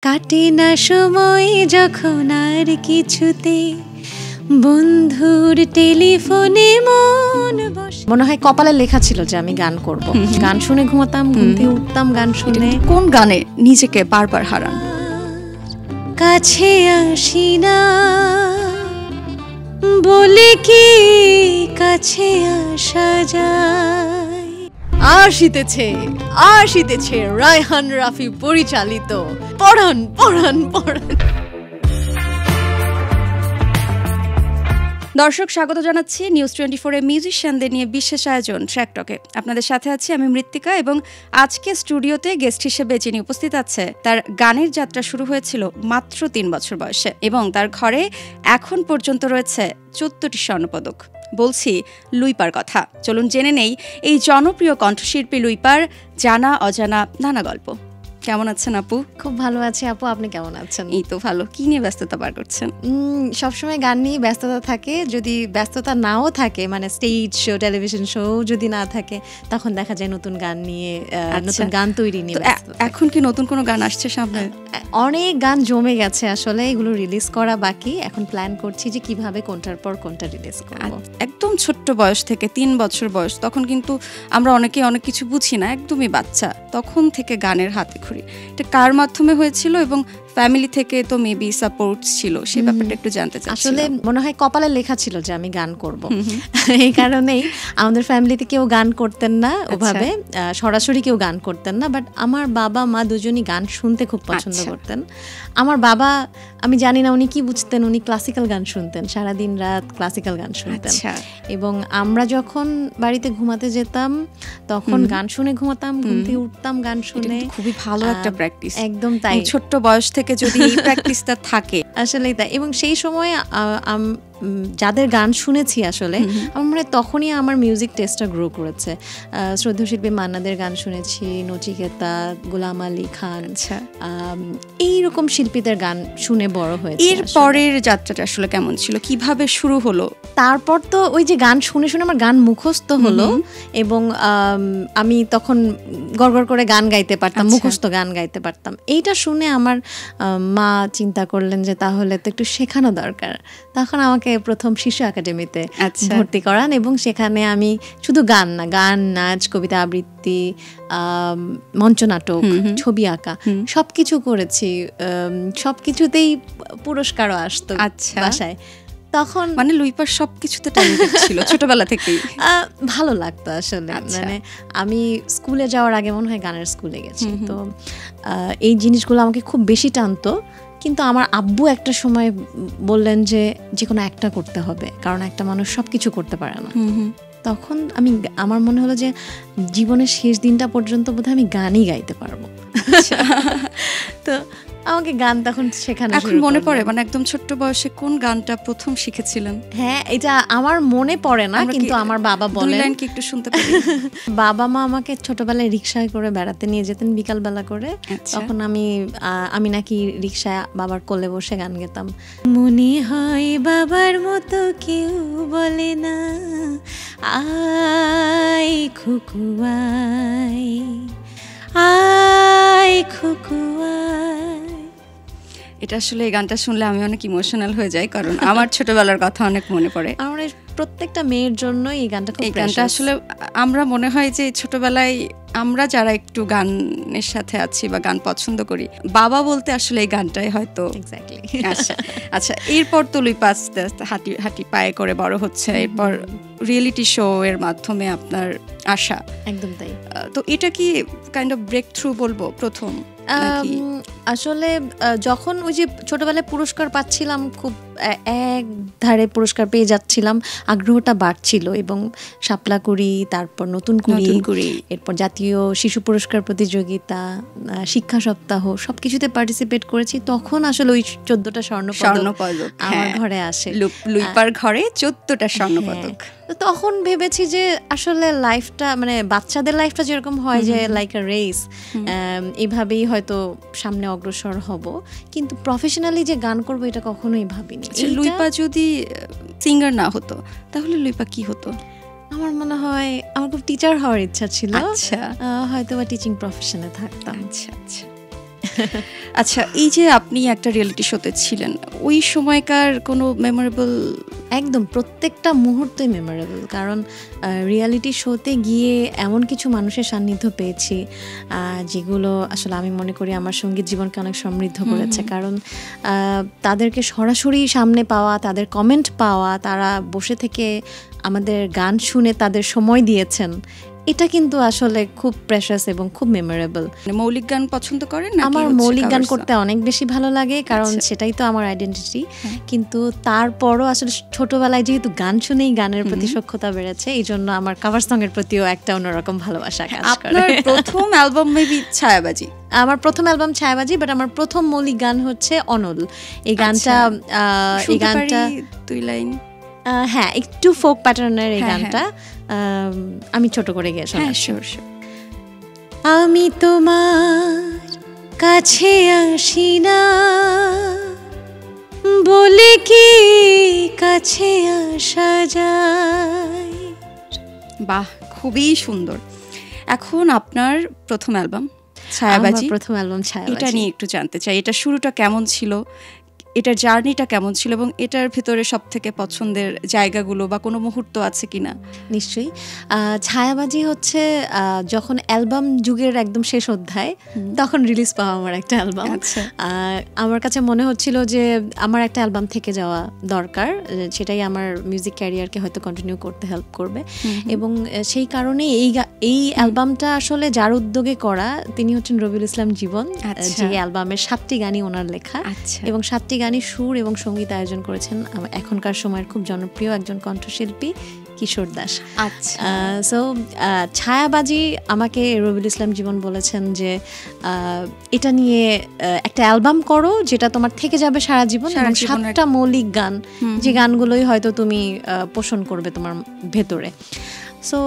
কাটে না সময় যখন আর কিছুতে বন্ধুর টেলিফোনে মন বসে। মনে হয় কপালে লেখা ছিল যে আমি গান করব। গান শুনে ঘুমাতাম, ঘুম থেকে উঠতাম গান শুনে। কোন গানে নিজেকে বারবার হারান? কাছে আসি না বলে কি কাছে আসা যায়। আসিতেছে রায়হান রাফি পরিচালিত পড়ান পড়ান পড়ান। দর্শক স্বাগত জানাচ্ছি নিউজ 24 এর মিউজিশিয়ানদের নিয়ে বিশেষ আয়োজন ট্র্যাক টকে। আপনাদের সাথে আছি আমি মৃত্তিকা এবং আজকে স্টুডিওতে গেস্ট হিসেবে যিনি উপস্থিত আছে তার গানের যাত্রা শুরু হয়েছিল মাত্র 3 বছর বয়সে এবং তার ঘরে এখন পর্যন্ত রয়েছে 14টি স্বর্ণপদক। বলছি লুইপার কথা। চলুন জেনে নেই এই জনপ্রিয় কণ্ঠশিল্পী লুইপার জানা অজানা নানা গল্প। কেমন আছেন আপু? খুব ভালো আছি আপু, আপনি কেমন আছেন? এই তো ভালো। কি নিয়ে ব্যস্ততা পার করছেন? সবসময় গান নিয়ে ব্যস্ততা থাকে। যদি ব্যস্ততা নাও থাকে, মানে স্টেজ শো, টেলিভিশন শো যদি না থাকে, তখন দেখা যায় নতুন গান নিয়ে, নতুন গান তৈরি নিয়ে। এখন কি নতুন কোনো গান আসছে সামনে? অনেক গান জমে গেছে আসলে, এগুলো রিলিজ করা বাকি। এখন প্ল্যান করছি যে কিভাবে কোনটার পর কোনটা রিলিজ করব। একদম ছোট্ট বয়স থেকে 3 বছর বয়স, তখন কিন্তু আমরা অনেকে অনেক কিছু বুঝি না, একদমই বাচ্চা। তখন থেকে গানের হাতে খড়ি, এটা কার মাধ্যমে হয়েছিল এবং ফ্যামিলি থেকে তো মেবি সাপোর্ট ছিল, সেই ব্যাপারটা একটু জানতে চাই। আসলে মনে হয় কপালে লেখা ছিল যে আমি গান করব। এই কারণেই আমাদের ফ্যামিলিতে কেউ গান করতেন না ওভাবে, সরাসরি কেউ গান করতেন না। বাট আমার বাবা মা দুজনই গান শুনতে খুব পছন্দ করতেন। আমার বাবা, আমি জানি না উনি কি বুঝতেন, উনি ক্লাসিক্যাল গান শুনতেন, সারাদিন রাত ক্লাসিক্যাল গান শুনতেন। এবং আমরা যখন বাড়িতে ঘুমাতে যেতাম তখন গান শুনে ঘুমাতাম, ঘুম থেকে উঠতাম গান শুনে। খুবই ভালো একটা প্র্যাকটিস। একদম তাই, ছোট্ট বয়স থেকে যদি এই প্র্যাকটিসটা থাকে আসলেই তাই। এবং সেই সময় যাদের গান শুনেছি আসলে আমার তখনই আমার মিউজিক টেস্টটা গ্রো করেছে। শ্রদ্ধেয় শিল্পী মান্নাদের গান শুনেছি, নচিকেতা, গোলাম আলী খান, এইরকম শিল্পীদের গান শুনে বড় হয়েছে। এর পরের যাত্রাটা আসলে কেমন ছিল, কিভাবে শুরু হলো? তারপর তো ওই যে গান শুনে শুনে আমার গান মুখস্থ হলো এবং আমি তখন গড়গড় করে গান গাইতে পারতাম, মুখস্থ গান গাইতে পারতাম। এইটা শুনে আমার মা চিন্তা করলেন যে তাহলে তো একটু শেখানো দরকার। তখন আমাকে প্রথম শিশু একাডেমিতে ভর্তি করান এবং সেখানে আমি শুধু গান না, গান, নাচ, কবিতা আবৃত্তি, মঞ্চনাটক, ছবি আঁকা সবকিছু করেছি। সবকিছুতেই পুরস্কারও আসতো বাসায়। তখন মানে লুইপার সবকিছুতে ট্যালেন্টেড ছিল ছোটবেলা থেকেই। ভালো লাগতো আসলে। মানে আমি স্কুলে যাওয়ার আগে মনে হয় গানের স্কুলে গেছি, তো এই জিনিসগুলো আমাকে খুব বেশি টানতো। কিন্তু আমার আব্বু একটা সময় বললেন যে যে কোনো একটা করতে হবে, কারণ একটা মানুষ সব কিছু করতে পারে না। তখন আমার মনে হলো যে জীবনের শেষ দিনটা পর্যন্ত বোধহয় আমি গানই গাইতে পারবো। তো আমাকে গান তখন শেখানো শুরু। এখন মনে পড়ে মানে একদম ছোট্ট বয়সে কোন গানটা প্রথম শিখেছিলেন? হ্যাঁ, এটা আমার মনে পড়ে না, কিন্তু আমার বাবা বলেন। লাইন কি একটু শুনতে পারি? বাবা মা আমাকে ছোটবেলায় রিকশায় করে বেড়াতে নিয়ে যেতেন বিকালবেলা করে। তখন আমি নাকি রিকশায় বাবার কোলে বসে গান গেতাম। মনে হয় বাবার মতো কেউ বলে না, আয় খুকু আয়, আয় খুকু আয়। এটা আসলে এই গানটা শুনলে আমি অনেক ইমোশনাল হয়ে যাই, কারণ আমার ছোটবেলার কথা অনেক মনে পড়ে। আমার প্রত্যেকটা মেয়ের জন্য এই গানটা খুব প্রেশাস। এই গানটা আসলে আমরা মনে হয় যে ছোটবেলায় আমরা যারা একটু গানের সাথে আছি বা গান পছন্দ করি, বাবা বলতে আসলে এই গানটাই হয়তো। এক্স্যাক্টলি। আচ্ছা, এরপর তো লুইপা আস্তে আস্তে হাঁটি হাঁটি পায়ে করে বড় হচ্ছে, এরপর রিয়েলিটি শো এর মাধ্যমে আপনার আশা। একদম তাই। তো এটা কি কাইন্ড অফ ব্রেক থ্রু বলবো প্রথম? আসলে যখন ওই যে ছোটবেলায় পুরস্কার পাচ্ছিলাম, খুব এক ধারে পুরস্কার পেয়ে যাচ্ছিলাম, আগ্রহটা বাড়ছিল এবং শাপলা কুড়ি, তারপর নতুন কুড়ি, এরপর জাতীয় শিশু পুরস্কার প্রতিযোগিতা, শিক্ষা সপ্তাহ, সবকিছুতে পার্টিসিপেট করেছি। তখন আসলে ওই 14টা স্বর্ণপদক আমার ঘরে আসে। লুইপার ঘরে 14টা স্বর্ণপদক। তখন ভেবেছি যে আসলে লাইফটা, মানে বাচ্চাদের লাইফটা যেরকম হয় যে লাইক আ রেস, এইভাবেই হয়তো সামনে অগ্রসর হব, কিন্তু প্রফেশনালি যে গান করবো এটা কখনোই ভাবিনি। লুইপা যদি সিঙ্গার না হতো তাহলে লুইপা কি হতো? আমার মনে হয় আমার খুব টিচার হওয়ার ইচ্ছা ছিল, হয়তো বা টিচিং প্রফেশনে থাকতাম। আচ্ছা, আচ্ছা, এই যে আপনি একটা রিয়েলিটি শোতে ছিলেন, ওই সময়কার কোনো মেমোরেবল? একদম প্রত্যেকটা মুহূর্তই মেমোরেবল, কারণ রিয়ালিটি শোতে গিয়ে এমন কিছু মানুষের সান্নিধ্য পেয়েছি যেগুলো আসলে আমি মনে করি আমার সঙ্গীত জীবনকে অনেক সমৃদ্ধ করেছে। কারণ তাদেরকে সরাসরি সামনে পাওয়া, তাদের কমেন্ট পাওয়া, তারা বসে থেকে আমাদের গান শুনে তাদের সময় দিয়েছেন, এটা কিন্তু আসলে খুব প্রেশাস এবং খুব মেমোরেবল। মৌলিক গান পছন্দ করেন? আমার মৌলিক গান করতে অনেক বেশি ভালো লাগে, কারণ সেটাই তো আমার আইডেন্টিটি। কিন্তু তারপরও আসলে ছোটবেলায় যেহেতু গান শুনেই গানের প্রতি সখ্যতা বেড়েছে, এই জন্য আমার কভার সং এর প্রতিও একটা অন্যরকম ভালোবাসা কাজ করে। আপনার প্রথম অ্যালবাম মেবি ছায়াবাজি? আমার প্রথম অ্যালবাম ছায়াবাজি, বাট আমার প্রথম মৌলিক গান হচ্ছে অনল। এই গানটা দুই লাইন, হ্যাঁ, একটু ফোক প্যাটার্নের এই গানটা আমি ছোট করে গিয়ে শোনাচ্ছি। আমি তোমার কাছে আসি না বলে কি কাছে আসা যায়। বাহ, খুবই সুন্দর। এখন আপনার প্রথম অ্যালবাম ছায়াবাজি, প্রথম অ্যালবাম ছায়াবাজি, এটা নিয়ে একটু জানতে চাই। এটা শুরুটা কেমন ছিল, এটার জার্নিটা কেমন ছিল, এবং এটার ভিতরে সব থেকে পছন্দের জায়গাগুলো বা কোনো মুহূর্ত আছে কিনা? নিশ্চয়ই। ছায়াবাজি হচ্ছে যখন অ্যালবাম যুগের একদম শেষ অধ্যায়, তখন রিলিজ পাওয়া আমার একটা অ্যালবাম। আমার কাছে মনে হচ্ছিল যে আমার একটা অ্যালবাম থেকে যাওয়া দরকার, সেটাই আমার মিউজিক ক্যারিয়ারকে হয়তো কন্টিনিউ করতে হেল্প করবে। এবং সেই কারণে এই অ্যালবামটা আসলে যার উদ্যোগে করা, তিনি হচ্ছেন রবিউল ইসলাম জীবন, যে অ্যালবামের 7টি গানই ওনার লেখা, এবং 7টি গানই সুর এবং সঙ্গীত আয়োজন করেছেন এখনকার সময়ের খুব জনপ্রিয় একজন কণ্ঠশিল্পী কিশোর দাস। সো ছায়াবাজি আমাকে রবিউল ইসলাম জীবন বলেছেন যে এটা নিয়ে একটা অ্যালবাম করো যেটা তোমার থেকে যাবে সারা জীবন, এবং 7টা মৌলিক গান, যে গানগুলোই হয়তো তুমি পোষণ করবে তোমার ভেতরে। সো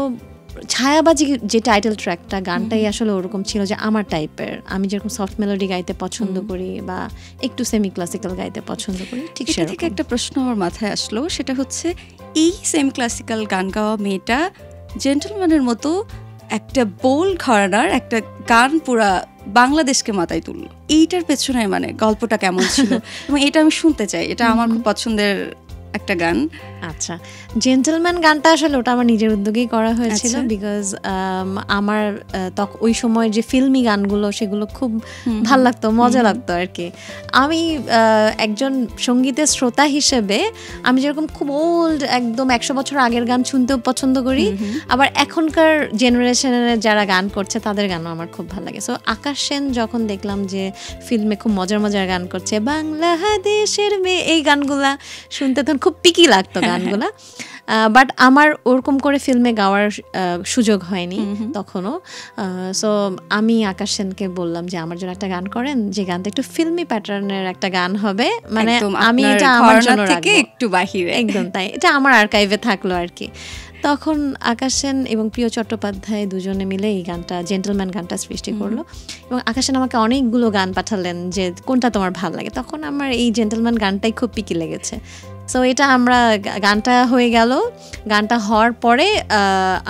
ছায়াবাজি যে টাইটেল ট্র্যাকটা, গানটাই আসলে ওরকম ছিল যে আমার টাইপের। আমি যেরকম সফট মেলোডি গাইতে পছন্দ করি বা একটু সেমি ক্লাসিক্যাল গাইতে পছন্দ করি, ঠিক সেরকম। থেকে একটা প্রশ্ন আমার মাথায় আসলো, সেটা হচ্ছে এই সেমি ক্লাসিক্যাল গান গাওয়া মেয়েটা জেন্টলম্যানের মতো একটা বোল্ড ঘরানার একটা গান পুরা বাংলাদেশকে মাথায় তুললো, এইটার পেছনে মানে গল্পটা কেমন ছিল? এবং এটা আমি শুনতে চাই, এটা আমার খুব পছন্দের একটা গান। আচ্ছা, জেন্টলম্যান গানটা আসলে ওটা আমার নিজের উদ্যোগেই করা হয়েছিল, বিকজ আমার ওই সময় যে ফিল্মি গানগুলো সেগুলো খুব ভাল লাগতো, মজা লাগতো আর কি। আমি একজন সঙ্গীতের শ্রোতা হিসেবে আমি যেরকম খুব ওল্ড একদম 100 বছর আগের গান শুনতেও পছন্দ করি, আবার এখনকার জেনারেশনের যারা গান করছে তাদের গানও আমার খুব ভালো লাগে। সো আকাশ সেন যখন দেখলাম যে ফিল্মে খুব মজার মজার গান করছে, বাংলাদেশের মেয়ে, এই গানগুলা শুনতে তখন খুব পিকি লাগতো গানগুলা। বাট আমার ওরকম করে ফিল্মে গাওয়ার সুযোগ হয়নি তখনও। সো আমি আকাশ সেনকে বললাম যে আমার জন্য একটা গান করেন, যে গানটা একটু ফিল্মি প্যাটার্নের একটা গান হবে, মানে আমি এটা আমার জন্য রাখবো, একটু বাহিরে, একদম তাই, এটা আমার আর্কাইভে থাকলো আর কি। তখন আকাশ সেন এবং প্রিয় চট্টোপাধ্যায় দুজনে মিলে এই গানটা, জেন্টলম্যান গানটা সৃষ্টি করলো, এবং আকাশ সেন আমাকে অনেকগুলো গান পাঠালেন যে কোনটা তোমার ভালো লাগে। তখন আমার এই জেন্টলম্যান গানটাই খুব পিকি লেগেছে। সো এটা আমরা গানটা হয়ে গেল। গানটা হওয়ার পরে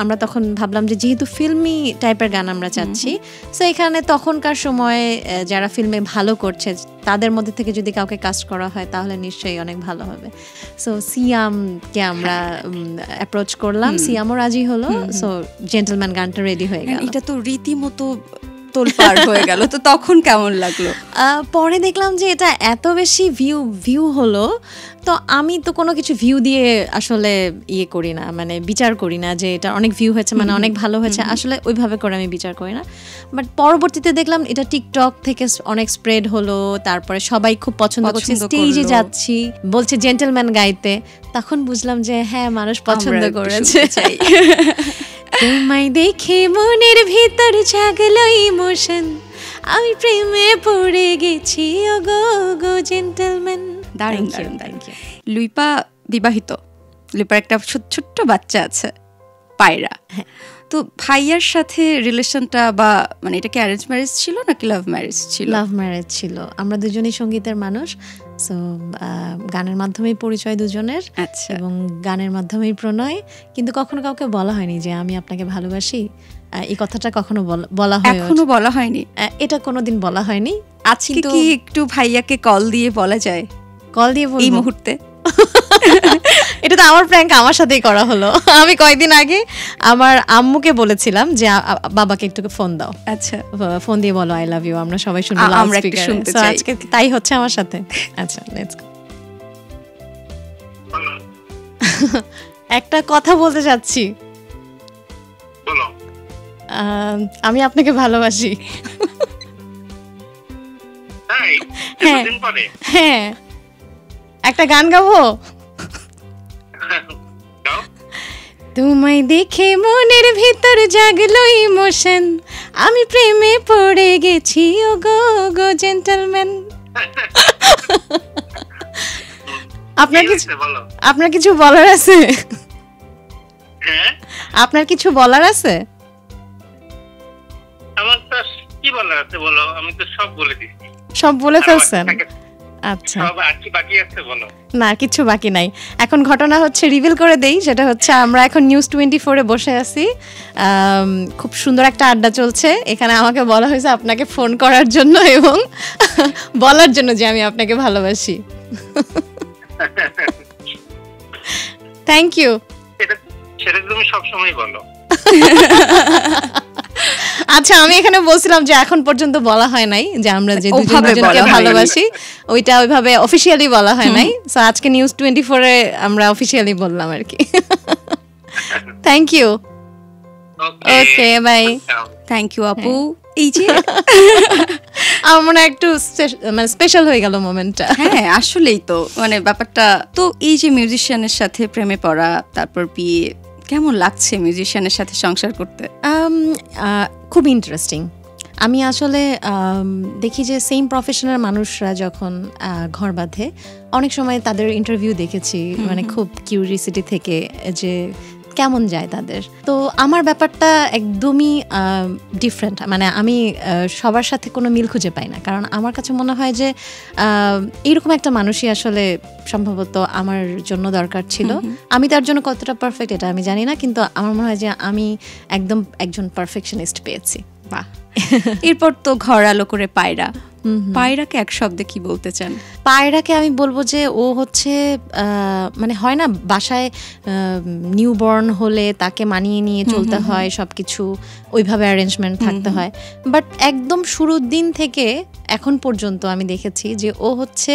আমরা তখন ভাবলাম যে যেহেতু ফিল্মি টাইপের গান আমরা চাচ্ছি, সো এখানে তখনকার সময়ে যারা ফিল্মে ভালো করছে তাদের মধ্যে থেকে যদি কাউকে কাস্ট করা হয় তাহলে নিশ্চয়ই অনেক ভালো হবে। সো সিয়ামকে আমরা অ্যাপ্রোচ করলাম, সিয়ামও রাজি হলো। সো জেন্টলম্যান গানটা রেডি হয়ে গেল। এটা তো রীতিমতো তোলপাড় হয়ে গেল, তো তখন কেমন লাগলো? পরে দেখলাম যে এটা এত বেশি ভিউ হলো, তো আমি তো কোনো কিছু ভিউ দিয়ে আসলে ইয়ে করি না, মানে বিচার করি না যে এটা অনেক ভিউ হয়েছে মানে অনেক ভালো হয়েছে, আসলে ওইভাবে করে আমি বিচার করি না। বাট পরবর্তীতে দেখলাম এটা টিকটক থেকে অনেক স্প্রেড হলো, তারপরে সবাই খুব পছন্দ করছে, স্টেজে যাচ্ছি বলছে জেন্টলম্যান গাইতে, তখন বুঝলাম যে হ্যাঁ, মানুষ পছন্দ করেছে। তোমায় দেখে মনের ভিতর জাগলো ইমোশন, আমি প্রেমে পড়ে গেছি, ও গো গো জেন্টলম্যান। দারুণ দারুণ দারুণ। লুইপা বিবাহিত, লুইপার একটা ছোট্ট বাচ্চা আছে পায়রা। তো ভাইয়ার সাথে রিলেশনটা বা মানে এটা কি অ্যারেঞ্জ ম্যারেজ ছিল নাকি লাভ ম্যারেজ ছিল? লাভ ম্যারেজ ছিল। আমরা দুজনেই সঙ্গীতের মানুষ, সো গানের মাধ্যমেই পরিচয় দুজনের, এবং গানের মাধ্যমেই প্রণয়, কিন্তু কখনো কাউকে বলা হয়নি যে আমি আপনাকে ভালোবাসি। এই কথাটা কখনো বলা হয় এখনো বলা হয়নি? এটা কোনোদিন বলা হয়নি। আজকে কি একটু ভাইয়াকে কল দিয়ে বলা যায়? কল দিয়ে বলবো এই মুহূর্তে? এটা তো আমার প্র্যাঙ্ক আমার সাথেই করা হলো। আমি কয়েকদিন আগে আমার আম্মুকে বলেছিলাম যে বাবাকে একটু ফোন দাও, আচ্ছা ফোন দিয়ে বলো আই লাভ ইউ, আমরা সবাই শুনবো, আমরা একটু শুনতে চাই। আজকে তাই হচ্ছে আমার সাথে। আচ্ছা লেটস গো। একটা কথা বলতে চাচ্ছি। বলো। আমি আপনাকে ভালোবাসি। তাই? হ্যাঁ এতদিন পরে? হ্যাঁ, একটা গান গাবো? গাও। তোমায় দেখে মনের ভিতর জাগলো ইমোশন, আমি প্রেমে পড়ে গেছি ও গো গো জেন্টলম্যান। আপনার কিছু বলার আছে? হ্যাঁ, আপনার কিছু বলার আছে? আমার তো কি বলার আছে বলো, আমি তো সব বলে দিচ্ছি। সব বলে ফেলছেন? আচ্ছা, সব আর কি বাকি আছে বলো? না কিছু বাকি নাই। এখন ঘটনা হচ্ছে, রিভিল করে দেই, সেটা হচ্ছে আমরা এখন নিউজ 24-এ বসে আছি। খুব সুন্দর একটা আড্ডা চলছে এখানে। আমাকে বলা হয়েছে আপনাকে ফোন করার জন্য এবং বলার জন্য যে আমি আপনাকে ভালোবাসি। Thank you. সেটা তুমি সবসময় বলো। আচ্ছা, আমি এখানে বলছিলাম যে এখন পর্যন্ত বলা হয় নাই যে আমরা যে দুজনকে ভালোবাসি, ওইটা ওইভাবে অফিশিয়ালি বলা হয় নাই। সো আজকে নিউজ 24-এ আমরা অফিশিয়ালি বললাম আর কি। Thank you. Okay bye. Thank you আপু। এই যে আমার মনে একটু মানে স্পেশাল হয়ে গেল মোমেন্টটা। হ্যাঁ আসলেই তো, মানে ব্যাপারটা তো এই যে মিউজিশিয়ানের সাথে প্রেমে পড়া, তারপর বিয়ে, কেমন লাগছে মিউজিশিয়ানের সাথে সংসার করতে? খুব ইন্টারেস্টিং। আমি আসলে দেখি যে সেম প্রফেশনাল মানুষরা যখন ঘর বাঁধে, অনেক সময় তাদের ইন্টারভিউ দেখেছি, মানে খুব কিউরিয়াসিটি থেকে যে কেমন যায় তাদের। তো আমার ব্যাপারটা একদমই ডিফারেন্ট। মানে আমি সবার সাথে কোনো মিল খুঁজে পাই না, কারণ আমার কাছে মনে হয় যে এইরকম একটা মানুষই আসলে সম্ভবত আমার জন্য দরকার ছিল। আমি তার জন্য কতটা পারফেক্ট এটা আমি জানি না, কিন্তু আমার মনে হয় যে আমি একদম একজন পারফেকশনিস্ট পেয়েছি। বাহ। এরপর তো ঘর আলো করে পায়রা। পায়রাকে এক শব্দে কি বলতে চান? পায়রাকে আমি বলবো যে ও হচ্ছে মানে হয় না বাসায় নিউবর্ন হলে তাকে মানিয়ে নিয়ে চলতে হয়, সবকিছু ওইভাবে অ্যারেঞ্জমেন্ট থাকতে হয়, বাট একদম শুরুর দিন থেকে এখন পর্যন্ত আমি দেখেছি যে ও হচ্ছে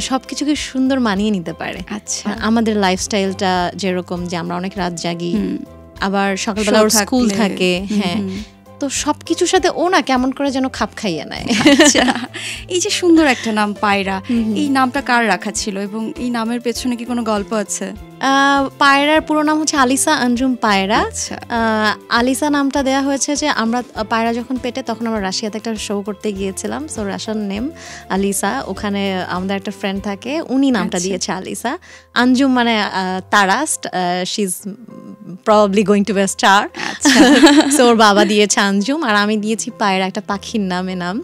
সবকিছুকে সুন্দর মানিয়ে নিতে পারে। আচ্ছা, আমাদের লাইফস্টাইলটা যেরকম, যে আমরা অনেক রাত জাগি, আবার সকালবেলা ওর স্কুল থাকে, হ্যাঁ, তো সবকিছুর সাথে ও না কেমন করে যেন খাপ খাইয়ে নেয়। আচ্ছা, এই যে সুন্দর একটা নাম পায়রা, এই নামটা কার রাখা ছিল এবং এই নামের পেছনে কি কোনো গল্প আছে? পায়রার পুরো নাম হচ্ছে আলিসা আঞ্জুম পায়রা। আলিসা নামটা দেওয়া হয়েছে যে আমরা পায়রা যখন পেটে, তখন আমরা রাশিয়াতে একটা শো করতে গিয়েছিলাম, সো রাশিয়ান নেম আলিসা। ওখানে আমাদের একটা ফ্রেন্ড থাকে, উনি নামটা দিয়েছে আলিসা। আঞ্জুম মানে তারাস্ট, she is probably going to be a star, so ওর বাবা দিয়েছে আঞ্জুম, আর আমি দিয়েছি পায়রা, একটা পাখির নামে নাম।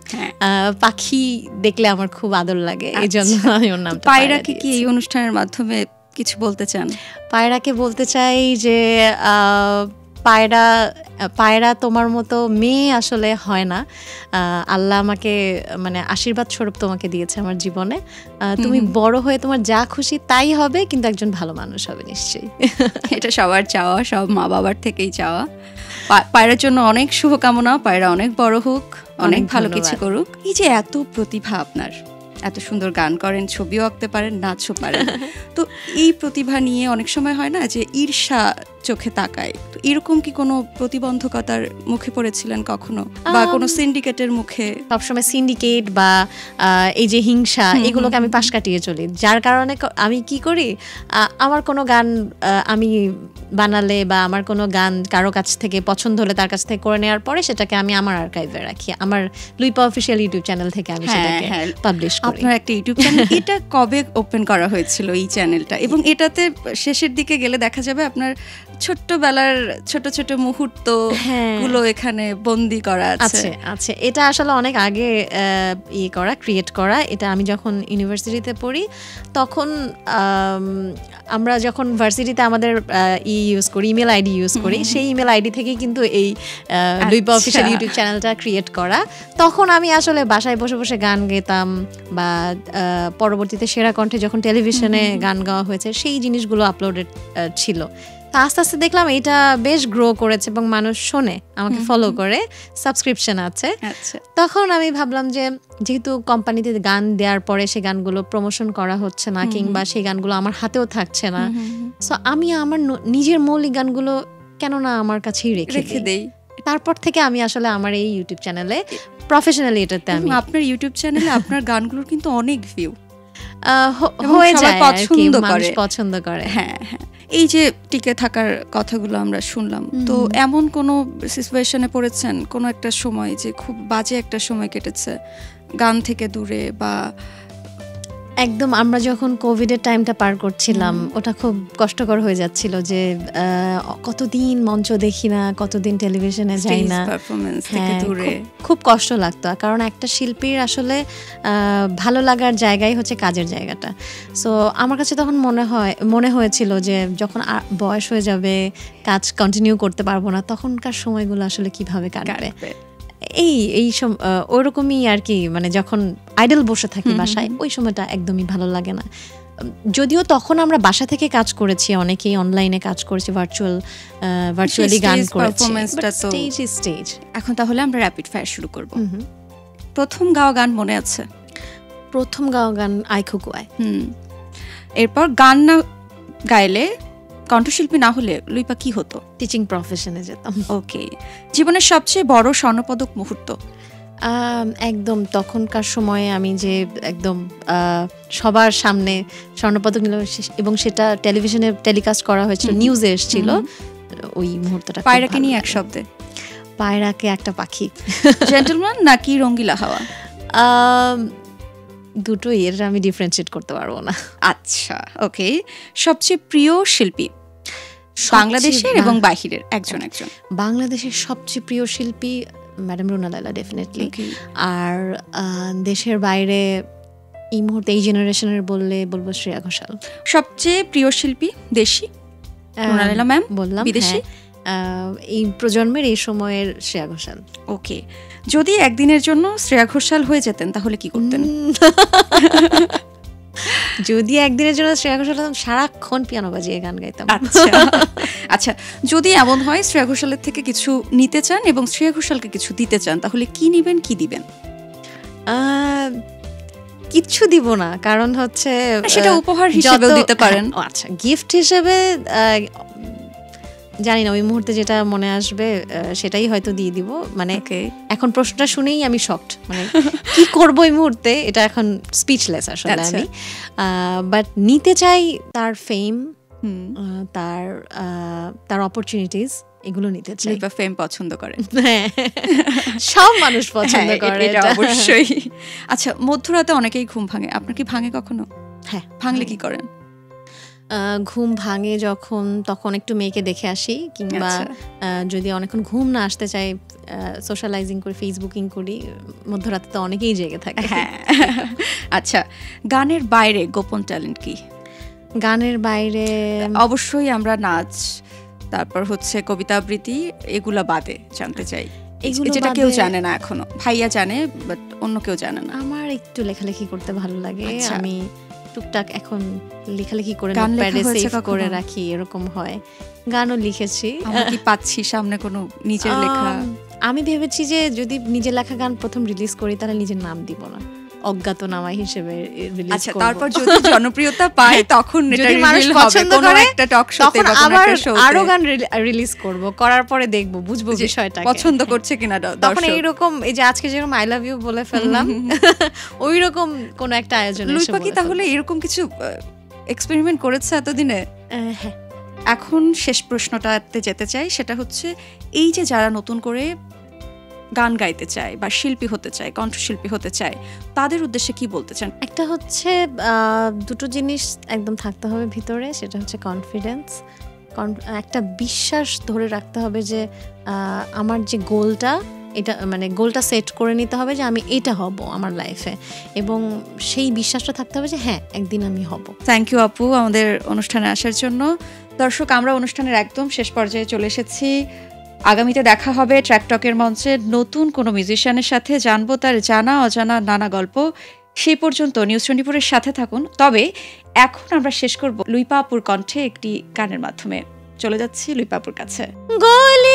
পাখি দেখলে আমার খুব আদর লাগে, এই জন্য আমি ওর নামটা। পায়রাকে কি এই অনুষ্ঠানের মাধ্যমে কিছু বলতে চান? পায়রাকে বলতে চাই যে পায়রা তোমার মতো মেয়ে আসলে হয় না। আল্লাহ আমাকে মানে আশীর্বাদ স্বরূপ তোমাকে দিয়েছে আমার জীবনে। তুমি বড় হয়ে তোমার যা খুশি তাই হবে, কিন্তু একজন ভালো মানুষ হবে নিশ্চয়ই। এটা সবার চাওয়া, সব মা বাবার থেকেই চাওয়া। পায়রার জন্য অনেক শুভকামনা, পায়রা অনেক বড় হোক, অনেক ভালো কিছু করুক। এই যে এত প্রতিভা আপনার, এত সুন্দর গান করেন, ছবিও আঁকতে পারেন, নাচও পারেন, তো এই প্রতিভা নিয়ে অনেক সময় হয় না যে ঈর্ষা চোখে তাকায়, তো এরকম কি কোনো প্রতিবন্ধকতার মুখে পড়েছিলেন কখনো, বা কোনো সিন্ডিকেটের মুখে? সবসময় সিন্ডিকেট বা এই যে হিংসা, এগুলোকে আমি পাশ কাটিয়ে চলি, যার কারণে আমি কি করি, আমার কোনো গান আমি বানালে বা আমার কোনো গান কারো কাছ থেকে পছন্দ হলে তার কাছ থেকে করে নেওয়ার পরে সেটাকে আমি আমার আর্কাইভে রাখি, আমার লুইপা অফিসিয়াল ইউটিউব চ্যানেল থেকে আমি সেটাকে পাবলিশ করি। আপনার একটা ইউটিউব চ্যানেল, এটা কবে ওপেন করা হয়েছিল এই চ্যানেলটা? এবং এটাতে শেষের দিকে গেলে দেখা যাবে আপনার ছোট্টবেলার ছোট ছোট মুহূর্ত গুলো এখানে বন্দি করা আছে। আচ্ছা, এটা আসলে অনেক আগে ক্রিয়েট করা। এটা আমি যখন ইউনিভার্সিটিতে পড়ি তখন আমরা যখন ভার্সিটিতে আমাদের ইউজ করি, ইমেল আইডি ইউজ করি, সেই ইমেল আইডি থেকেই কিন্তু এই লুইপা অফিশিয়াল ইউটিউব চ্যানেলটা ক্রিয়েট করা। তখন আমি আসলে বাসায় বসে বসে গান গেতাম, বা পরবর্তীতে সেরা কণ্ঠে যখন টেলিভিশনে গান গাওয়া হয়েছে সেই জিনিসগুলো আপলোডেড ছিল। তো আস্তে আস্তে দেখলাম এটা বেশ গ্রো করেছে এবং মানুষ শোনে, আমাকে ফলো করে, সাবস্ক্রিপশন আছে। তখন আমি ভাবলাম যে যেহেতু কোম্পানিতে গান দেওয়ার পরে সেই গানগুলো প্রমোশন করা হচ্ছে না, কিংবা সেই গানগুলো আমার হাতেও থাকছে না, সো আমি আমার নিজের মৌলিক গানগুলো কেন না আমার কাছেই রেখে দেই। তারপর থেকে আমি আসলে আমার এই ইউটিউব চ্যানেলে প্রফেশনালি এটাতে আমি আপনার ইউটিউব চ্যানেলে আপনার গানগুলোর কিন্তু অনেক ভিউ হয়ে যায়, পছন্দ করে। হ্যাঁ, এই যে টিকে থাকার কথাগুলো আমরা শুনলাম, তো এমন কোনো সিচুয়েশনে পড়েছেন কোনো একটা সময় যে খুব বাজে একটা সময় কেটেছে গান থেকে দূরে, বা একদম আমরা যখন কোভিডের টাইমটা পার করছিলাম ওটা খুব কষ্টকর হয়ে যাচ্ছিল, যে কতদিন মঞ্চ দেখি না, কতদিন টেলিভিশনে যাই না, খুব কষ্ট লাগতো। কারণ একটা শিল্পীর আসলে ভালো লাগার জায়গাই হচ্ছে কাজের জায়গাটা। সো আমার কাছে তখন মনে হয়েছিল যে যখন বয়স হয়ে যাবে, কাজ কন্টিনিউ করতে পারবো না, তখনকার সময়গুলো আসলে কিভাবে কাটবে। এই ওরকমই আর কি, মানে যখন আইডল বসে থাকি বাসায়, ওই সময়টা একদমই ভালো লাগে না। যদিও তখন আমরা বাসা থেকে কাজ করেছি, অনেকেই অনলাইনে কাজ করেছি, ভার্চুয়ালি গান করেছি, স্টেজ। এখন তাহলে আমরা র্যাপিড ফায়ার শুরু করব। প্রথম গাওয়া গান মনে আছে? প্রথম গাওয়া গান আইখুকুয়ায়। এরপর গান না গাইলে, কণ্ঠশিল্পী না হলে লুইপা কি হতো? টিচিং প্রফেশনে যেতাম। ওকে। জীবনের সবচেয়ে বড় স্বর্ণপদক মুহূর্ত? একদম তখনকার সময়ে আমি যে একদম সবার সামনে স্বর্ণপদক নিলাম, এবং সেটা টেলিভিশনে টেলিকাস্ট করা হয়েছিল, নিউজে এসেছিল, ওই মুহূর্তটা। পায়রাকে নিয়ে এক শব্দে? পায়রাকে একটা পাখি। জেন্টলম্যান নাকি রঙ্গিলা হাওয়া? দুটোই, এর আমি ডিফারেন্সিয়েট করতে পারবো না। আচ্ছা, ওকে। সবচেয়ে প্রিয় শিল্পী বাংলাদেশের এবং বাহিরের? একজন। বাংলাদেশের সবচেয়ে প্রিয় শিল্পী ম্যাডাম রুনা লায়লা, ডেফিনেটলি। আর দেশের বাইরে এই মুহূর্তে এই জেনারেশনের বলবো শ্রেয়া ঘোষাল। সবচেয়ে প্রিয় শিল্পী দেশি? রুনা লায়লা ম্যাম বললাম। বিদেশি? এই প্রজন্মের এই সময়ের শ্রেয়া ঘোষাল। ওকে। যদি একদিনের জন্য শ্রেয়া ঘোষাল হয়ে যেতেন তাহলে কি করতেন? যদি একদিনের জন্য শ্রেয়া ঘোষাল হতাম, সারাক্ষণ পিয়ানো বাজিয়ে গান গাইতাম। আচ্ছা, যদি এমন হয় শ্রেয়া ঘোষালের থেকে কিছু নিতে চান এবং শ্রেয়া ঘোষালকে কিছু দিতে চান, তাহলে কি নিবেন, কি দিবেন? কিচ্ছু দিব না, কারণ হচ্ছে সেটা উপহার হিসেবে দিতে পারেন। আচ্ছা, গিফট হিসেবে জানি না, ওই মুহূর্তে যেটা মনে আসবে সেটাই হয়তো দিয়ে দিব। মানে এখন প্রশ্নটা শুনেই আমি শকড, মানে কি করবো এই মুহূর্তে, এটা এখন স্পিচলেস আসলে আমি। বাট নিতে চাই তার ফেম, তার অপরচুনিটিস, এগুলো নিতে চাই। ফেম পছন্দ করেন? সব মানুষ পছন্দ করে, এটা অবশ্যই। আচ্ছা, মধ্যরাতে অনেকেই ঘুম ভাঙে, আপনার কি ভাঙে কখনো? হ্যাঁ। ভাঙলে কি করেন? ঘুম ভাঙে যখন, তখন একটু মেয়েকে দেখে আসি, কিংবা যদি অনেকক্ষণ ঘুম না আসতে চাই, সোশ্যালাইজিং করি, ফেসবুকিং করি। মধ্যরাতে তো অনেকেই জেগে থাকে। আচ্ছা, গানের বাইরে গোপন ট্যালেন্ট কি? গানের বাইরে অবশ্যই আমরা নাচ, তারপর হচ্ছে কবিতা আবৃত্তি, এগুলা বাদে জানতে চাই। যেটা কেউ জানে না এখনো। ভাইয়া জানে, বাট অন্য কেউ জানে না। আমার একটু লেখালেখি করতে ভালো লাগে। আমি টুকটাক এখন লেখালেখি করে নোটপ্যাডে সেভ করে রাখি, এরকম হয়। গানও লিখেছি। আমি কি পাচ্ছি সামনে কোনো নিজের লেখা? আমি ভেবেছি যে যদি নিজের লেখা গান প্রথম রিলিজ করি, তাহলে নিজের নাম দিব না, অজ্ঞাতনামা হিসেবে রিলিজ করব। তারপর যদি জনপ্রিয়তা পায়, তখন যদি মানুষ পছন্দ করে, একটা টক শোতে বা কোনো একটা শোতে আরো গান রিলিজ করব। করার পরে দেখব, বুঝবো বিষয়টা পছন্দ করছে কিনা দর্শক। তখন এইরকম, এই যে আজকে যেরকম আই লাভ ইউ বলে ফেললাম, ওই রকম কোন একটা আয়োজন। লুইপা কি তাহলে এরকম কিছু এক্সপেরিমেন্ট করেছে এতদিনে? হ্যাঁ। এখন শেষ প্রশ্নটাতে যেতে চাই, সেটা হচ্ছে এই যে যারা নতুন করে গান গাইতে চায় বা শিল্পী হতে চায়, কণ্ঠশিল্পী হতে চায়, তাদের উদ্দেশ্যে কি বলতে চান? একটা হচ্ছে দুটো জিনিস একদম থাকতে হবে ভিতরে, সেটা হচ্ছে একটা বিশ্বাস ধরে রাখতে হবে যে আমার যে গোলটা, এটা মানে গোলটা সেট করে নিতে হবে যে আমি এটা হব আমার লাইফে, এবং সেই বিশ্বাসটা থাকতে হবে যে হ্যাঁ একদিন আমি হব। থ্যাংক ইউ আপু আমাদের অনুষ্ঠানে আসার জন্য। দর্শক, আমরা অনুষ্ঠানের একদম শেষ পর্যায়ে চলে এসেছি। আগামীতে দেখা হবে ট্র্যাক টকের মঞ্চে নতুন কোনো মিউজিশিয়ানের সাথে, জানবো তার জানা অজানা নানা গল্প। সেই পর্যন্ত নিউজ 24-এর সাথে থাকুন। তবে এখন আমরা শেষ করব লুইপা আপুর কণ্ঠে একটি গানের মাধ্যমে। চলে যাচ্ছি লুইপা আপুর কাছে। গলি